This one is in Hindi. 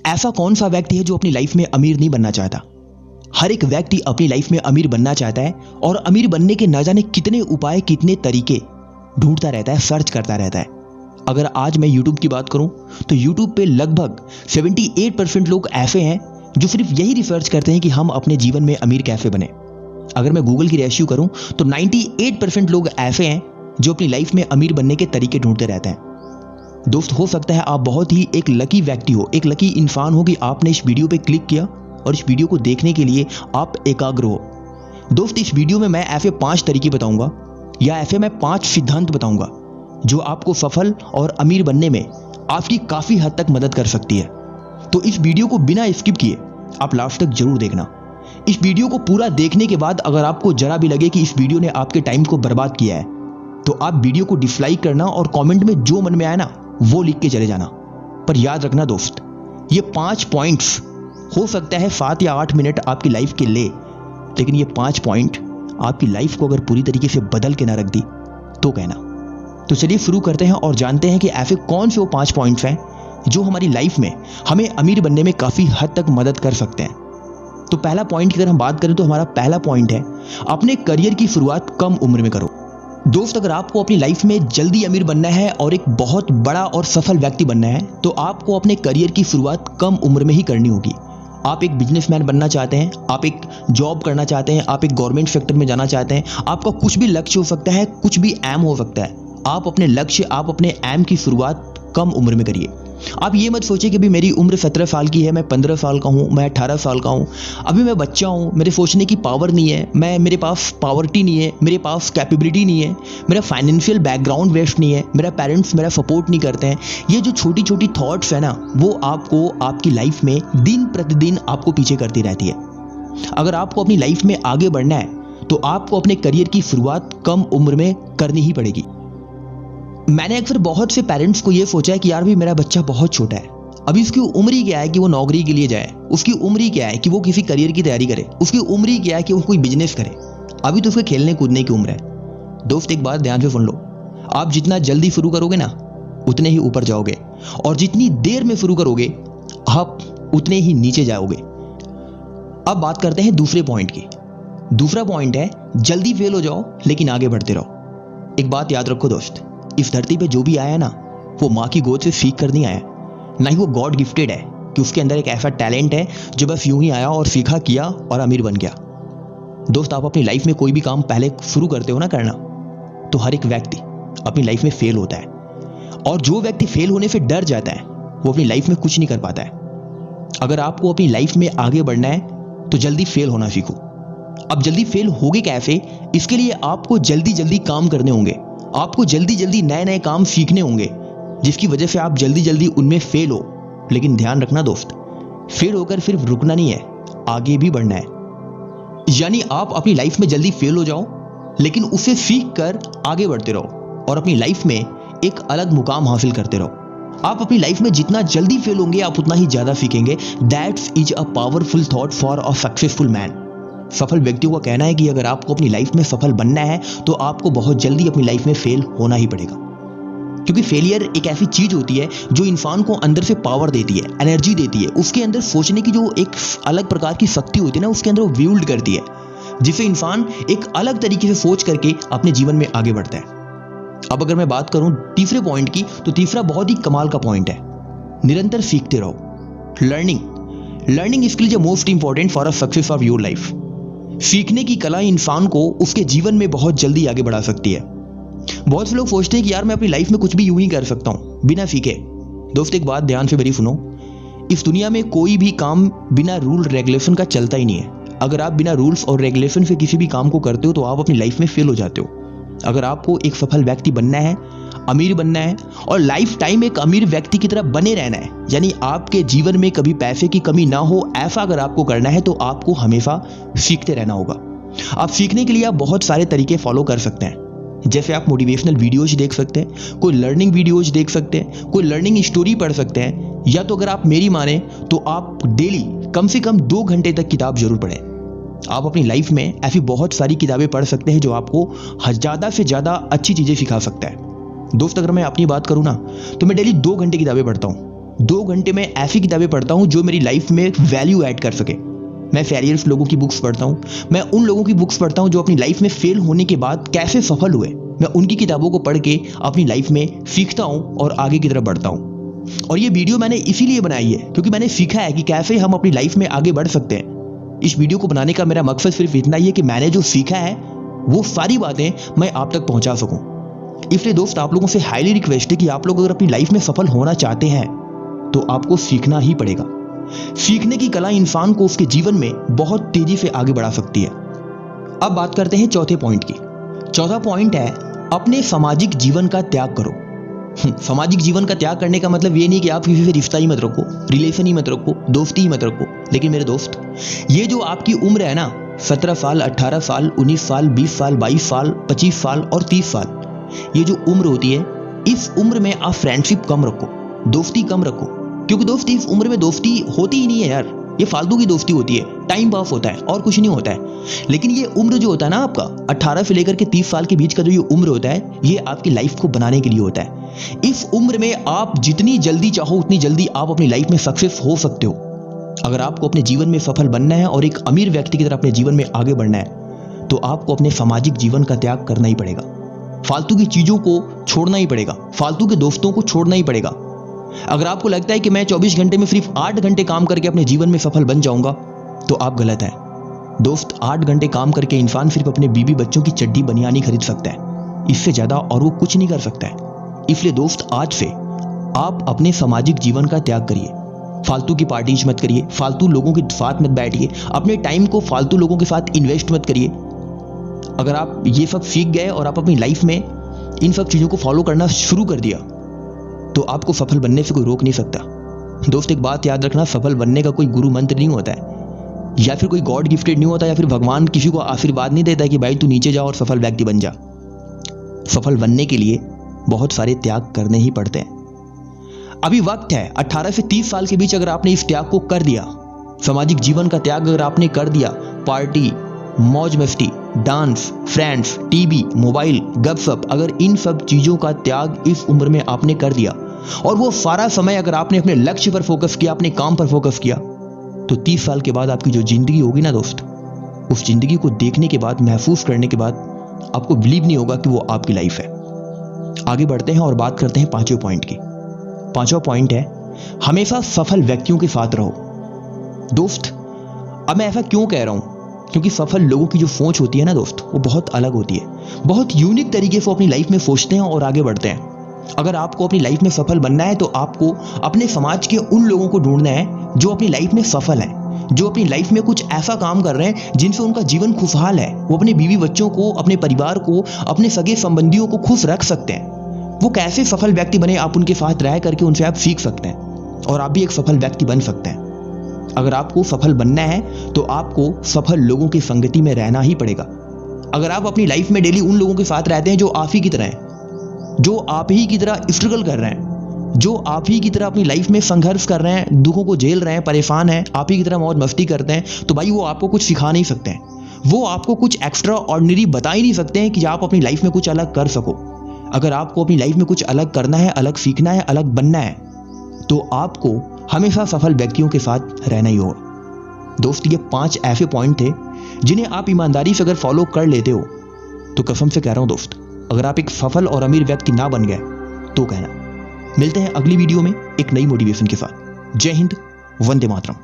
ऐसा कौन सा व्यक्ति है जो अपनी लाइफ में अमीर नहीं बनना चाहता? हर एक व्यक्ति अपनी लाइफ में अमीर बनना चाहता है और अमीर बनने के न जाने कितने उपाय, कितने तरीके ढूंढता रहता है, सर्च करता रहता है। अगर आज मैं YouTube की बात करूं तो YouTube पे लगभग 78% लोग ऐसे हैं जो सिर्फ यही रिसर्च करते हैं कि हम अपने जीवन में अमीर कैसे बने। अगर मैं गूगल की रेशियो करूं तो 98% लोग ऐसे हैं जो अपनी लाइफ में अमीर बनने के तरीके ढूंढते रहते हैं। दोस्त, हो सकता है आप बहुत ही एक लकी व्यक्ति हो, एक लकी इंसान हो कि आपने इस वीडियो पे क्लिक किया और इस वीडियो को देखने के लिए आप एकाग्र हो। दोस्त, इस वीडियो में मैं ऐसे 5 तरीके बताऊंगा या ऐसे मैं 5 सिद्धांत बताऊंगा जो आपको सफल और अमीर बनने में आपकी काफी हद तक मदद कर सकती है। तो इस वीडियो को बिना स्किप किए आप लास्ट तक जरूर देखना। इस वीडियो को पूरा देखने के बाद अगर आपको जरा भी लगे कि इस वीडियो ने आपके टाइम को बर्बाद किया है तो आप वीडियो को डिसलाइक करना और कमेंट में जो मन में आए ना वो लिख के चले जाना। पर याद रखना दोस्त, ये 5 पॉइंट्स हो सकता है 7 या 8 मिनट आपकी लाइफ के ले, लेकिन ये 5 पॉइंट आपकी लाइफ को अगर पूरी तरीके से बदल के ना रख दी तो कहना। तो चलिए शुरू करते हैं और जानते हैं कि ऐसे कौन से वो 5 पॉइंट्स हैं जो हमारी लाइफ में हमें अमीर बनने में काफी हद तक मदद कर सकते हैं। तो पहला पॉइंट की अगर हम बात करें तो हमारा पहला पॉइंट है, अपने करियर की शुरुआत कम उम्र में करो। दोस्त, अगर आपको अपनी लाइफ में जल्दी अमीर बनना है और एक बहुत बड़ा और सफल व्यक्ति बनना है तो आपको अपने करियर की शुरुआत कम उम्र में ही करनी होगी। आप एक बिजनेसमैन बनना चाहते हैं, आप एक जॉब करना चाहते हैं, आप एक गवर्नमेंट सेक्टर में जाना चाहते हैं, आपका कुछ भी लक्ष्य हो सकता है, कुछ भी एम हो सकता है। आप अपने लक्ष्य, आप अपने एम की शुरुआत कम उम्र में करिए। आप ये मत सोचिए कि अभी मेरी उम्र 17 साल की है, मैं 15 साल का हूँ, मैं 18 साल का हूँ, अभी मैं बच्चा हूँ, मेरे सोचने की पावर नहीं है, मेरे पास पावर्टी नहीं है, मेरे पास कैपेबिलिटी नहीं है, मेरा फाइनेंशियल बैकग्राउंड वेस्ट नहीं है, मेरा पेरेंट्स मेरा सपोर्ट नहीं करते हैं। ये जो छोटी छोटी थॉट्स है ना वो आपको आपकी लाइफ में दिन प्रतिदिन आपको पीछे करती रहती है। अगर आपको अपनी लाइफ में आगे बढ़ना है तो आपको अपने करियर की शुरुआत कम उम्र में करनी ही पड़ेगी। मैंने अक्सर बहुत से पेरेंट्स को यह सोचा है कि यार भी मेरा बच्चा बहुत छोटा है, अभी उसकी उम्र ही क्या है कि वो नौकरी के लिए जाए, उसकी उम्र ही क्या है कि वो किसी करियर की तैयारी करे, उसकी उम्र ही क्या है कि वो कोई बिजनेस करे, अभी तो उसके खेलने कूदने की उम्र है। दोस्त, एक बात ध्यान से सुन लो, आप जितना जल्दी शुरू करोगे ना उतने ही ऊपर जाओगे और जितनी देर में शुरू करोगे आप उतने ही नीचे जाओगे। अब बात करते हैं दूसरे पॉइंट की। दूसरा पॉइंट है, जल्दी फेल हो जाओ लेकिन आगे बढ़ते रहो। एक बात याद रखो दोस्त, इस धरती पे जो भी आया ना वो माँ की गोद से सीख कर नहीं आया, ना ही वो गॉड गिफ्टेड है कि उसके अंदर एक ऐसा टैलेंट है जो बस यूं ही आया और सीखा, किया और अमीर बन गया। दोस्त, आप अपनी लाइफ में कोई भी काम पहले शुरू करते हो ना करना तो हर एक व्यक्ति अपनी लाइफ में फेल होता है और जो व्यक्ति फेल होने से डर जाता है वो अपनी लाइफ में कुछ नहीं कर पाता है। अगर आपको अपनी लाइफ में आगे बढ़ना है तो जल्दी फेल होना सीखो। अब जल्दी फेल होगे कैसे? इसके लिए आपको जल्दी जल्दी काम करने होंगे, आपको जल्दी जल्दी नए नए काम सीखने होंगे जिसकी वजह से आप जल्दी जल्दी उनमें फेल हो। लेकिन ध्यान रखना दोस्त, फेल होकर सिर्फ रुकना नहीं है, आगे भी बढ़ना है। यानी आप अपनी लाइफ में जल्दी फेल हो जाओ लेकिन उसे सीख कर आगे बढ़ते रहो और अपनी लाइफ में एक अलग मुकाम हासिल करते रहो। आप अपनी लाइफ में जितना जल्दी फेल होंगे आप उतना ही ज्यादा सीखेंगे। That's is a powerful thought for a successful man. सफल व्यक्तियों का कहना है कि अगर आपको अपनी लाइफ में सफल बनना है तो आपको बहुत जल्दी अपनी लाइफ में फेल होना ही पड़ेगा, क्योंकि फेलियर एक ऐसी चीज होती है जो इंसान को अंदर से पावर देती है, एनर्जी देती है, उसके अंदर सोचने की जो एक अलग प्रकार की शक्ति होती है ना उसके अंदर वो बिल्ड करती है, जिससे इंसान एक अलग तरीके से सोच करके अपने जीवन में आगे बढ़ता है। अब अगर मैं बात करूं तीसरे पॉइंट की तो तीसरा बहुत ही कमाल का पॉइंट है, निरंतर सीखते रहो। Learning skill is most important for a success of your life. सीखने की कला इंसान को उसके जीवन में बहुत जल्दी आगे बढ़ा सकती है। बहुत से लोग सोचते हैं कि यार मैं अपनी लाइफ में कुछ भी यूं ही कर सकता हूं बिना सीखे। दोस्त, एक बात ध्यान से मेरी सुनो, इस दुनिया में कोई भी काम बिना रूल रेगुलेशन का चलता ही नहीं है। अगर आप बिना रूल्स और रेगुलेशन से किसी भी काम को करते हो तो आप अपनी लाइफ में फेल हो जाते हो। अगर आपको एक सफल व्यक्ति बनना है, अमीर बनना है और लाइफ टाइम एक अमीर व्यक्ति की तरह बने रहना है, यानी आपके जीवन में कभी पैसे की कमी ना हो, ऐसा अगर आपको करना है तो आपको हमेशा सीखते रहना होगा। आप सीखने के लिए आप बहुत सारे तरीके फॉलो कर सकते हैं, जैसे आप मोटिवेशनल वीडियोज देख सकते हैं, कोई लर्निंग वीडियोज देख सकते हैं, कोई लर्निंग स्टोरी पढ़ सकते हैं, या तो अगर आप मेरी माने तो आप डेली कम से कम 2 घंटे तक किताब जरूर पढ़ें। आप अपनी लाइफ में ऐसी बहुत सारी किताबें पढ़ सकते हैं जो आपको ज़्यादा से ज़्यादा अच्छी चीज़ें सिखा सकता है। दोस्त, अगर मैं अपनी बात करूँ ना तो मैं डेली 2 घंटे किताबें पढ़ता हूँ। 2 घंटे में ऐसी किताबें पढ़ता हूं जो मेरी लाइफ में वैल्यू ऐड कर सके। मैं फेलियर्स लोगों की बुक्स पढ़ता हूं, मैं उन लोगों की बुक्स पढ़ता हूं जो अपनी लाइफ में फेल होने के बाद कैसे सफल हुए। मैं उनकी किताबों को पढ़ के अपनी लाइफ में सीखता हूं और आगे की तरफ बढ़ता हूं। और ये वीडियो मैंने इसीलिए बनाई है क्योंकि मैंने सीखा है कि कैसे हम अपनी लाइफ में आगे बढ़ सकते हैं। इस वीडियो को बनाने का मेरा मकसद सिर्फ इतना ही है कि मैंने जो सीखा है वो सारी बातें मैं आप तक पहुंचा सकूं। इसलिए दोस्त, आप लोगों से हाईली रिक्वेस्ट है कि आप लोग अगर अपनी लाइफ में सफल होना चाहते हैं तो आपको सीखना ही पड़ेगा। सीखने की कला इंसान को उसके जीवन में बहुत तेजी से आगे बढ़ा सकती है। अब बात करते हैं चौथे पॉइंट की। चौथा पॉइंट है अपने सामाजिक जीवन का त्याग करो। सामाजिक जीवन का त्याग करने का मतलब ये नहीं कि आप किसी से रिश्ता ही मत रखो, रिलेशन ही मत रखो, दोस्ती ही मत रखो। लेकिन मेरे दोस्त, ये जो आपकी उम्र है ना, 17 साल, 18 साल, 19 साल, 20 साल, 22 साल, 25 साल और 30 साल, ये जो उम्र होती है, इस उम्र में आप फ्रेंडशिप कम रखो, दोस्ती कम रखो। क्योंकि दोस्त, इस उम्र में दोस्ती होती ही नहीं है यार, ये फालतू की दोस्ती होती है, टाइम पास होता है और कुछ नहीं होता है। लेकिन ये उम्र जो होता है ना आपका 18 से लेकर के 30 साल के बीच का जो ये उम्र होता है, ये आपकी लाइफ को बनाने के लिए होता है। इस उम्र में आप जितनी जल्दी चाहो उतनी जल्दी आप अपनी लाइफ में सक्सेस हो सकते हो। अगर आपको अपने जीवन में सफल बनना है और एक अमीर व्यक्ति की तरह अपने जीवन में आगे बढ़ना है तो आपको अपने सामाजिक जीवन का त्याग करना ही पड़ेगा। फालतू की चीजों को छोड़ना ही पड़ेगा, फालतू के दोस्तों को छोड़ना ही पड़ेगा। अगर आपको लगता है कि मैं 24 घंटे में सिर्फ 8 घंटे काम करके अपने जीवन में सफल बन जाऊंगा तो आप गलत हैं। दोस्त, 8 घंटे काम करके इंसान सिर्फ अपने बीवी बच्चों की चड्डी बनियानी खरीद सकता है, इससे ज्यादा और वो कुछ नहीं कर सकता है। इसलिए दोस्त, आज से आप अपने सामाजिक जीवन का त्याग करिए। फालतू की पार्टीज मत करिए, फालतू लोगों के साथ मत बैठिए, अपने टाइम को फालतू लोगों के साथ इन्वेस्ट मत करिए। अगर आप ये सब सीख गए और आप अपनी लाइफ में इन सब चीजों को फॉलो करना शुरू कर दिया तो आपको सफल बनने से कोई रोक नहीं सकता। दोस्त, एक बात याद रखना, सफल बनने का कोई गुरु मंत्र नहीं होता है, या फिर कोई गॉड गिफ्टेड नहीं होता, या फिर भगवान किसी को आशीर्वाद नहीं देता कि भाई तू नीचे जा और सफल व्यक्ति बन जा। सफल बनने के लिए बहुत सारे त्याग करने ही पड़ते हैं। अभी वक्त है, 18 से 30 साल के बीच अगर आपने इस त्याग को कर दिया, सामाजिक जीवन का त्याग अगर आपने कर दिया, पार्टी, मौज मस्ती, डांस, फ्रेंड्स, टीवी, मोबाइल, गपशप, अगर इन सब चीजों का त्याग इस उम्र में आपने कर दिया और वो सारा समय अगर आपने अपने लक्ष्य पर फोकस किया, अपने काम पर फोकस किया, तो 30 साल के बाद आपकी जो जिंदगी होगी ना दोस्त, उस जिंदगी को देखने के बाद, महसूस करने के बाद आपको बिलीव नहीं होगा कि वो आपकी लाइफ है। आगे बढ़ते हैं और बात करते हैं 5वें पॉइंट की। 5वां पॉइंट है हमेशा सफल व्यक्तियों के साथ रहो। दोस्त, अब मैं ऐसा क्यों कह रहा हूं? क्योंकि सफल लोगों की जो सोच होती है ना दोस्त, वो बहुत अलग होती है, बहुत यूनिक तरीके से अपनी लाइफ में सोचते हैं और आगे बढ़ते हैं। अगर आपको अपनी लाइफ में सफल बनना है तो आपको अपने समाज के उन लोगों को ढूंढना है जो अपनी लाइफ में सफल हैं, जो अपनी लाइफ में कुछ ऐसा काम कर रहे हैं जिनसे उनका जीवन खुशहाल है। वो अपने बीवी बच्चों को, अपने परिवार को, अपने सगे संबंधियों को खुश रख सकते हैं। वो कैसे सफल व्यक्ति बने, आप उनके साथ रह करके उनसे आप सीख सकते हैं और आप भी एक सफल व्यक्ति बन सकते हैं। अगर आपको सफल बनना है तो आपको सफल लोगों की संगति में रहना ही पड़ेगा। अगर आप अपनी लाइफ में डेली उन लोगों के साथ रहते हैं जो आप ही की तरह हैं, जो आप ही की तरह स्ट्रगल कर रहे हैं, जो आप ही की तरह अपनी लाइफ में संघर्ष कर रहे हैं, दुखों को झेल रहे हैं, परेशान हैं, आप ही की तरह मौज मस्ती करते हैं, तो भाई वो आपको कुछ सिखा नहीं सकते हैं। वो आपको कुछ एक्स्ट्रा ऑर्डिनरी बता ही नहीं सकते हैं कि आप अपनी लाइफ में कुछ अलग कर सको। अगर आपको अपनी लाइफ में कुछ अलग करना है, अलग सीखना है, अलग बनना है, तो आपको हमेशा सफल व्यक्तियों के साथ रहना ही होगा। दोस्त, ये 5 ऐसे पॉइंट थे जिन्हें आप ईमानदारी से अगर फॉलो कर लेते हो तो कसम से कह रहा हूं दोस्त, अगर आप एक सफल और अमीर व्यक्ति ना बन गए तो कहना। मिलते हैं अगली वीडियो में एक नई मोटिवेशन के साथ। जय हिंद, वंदे मातरम।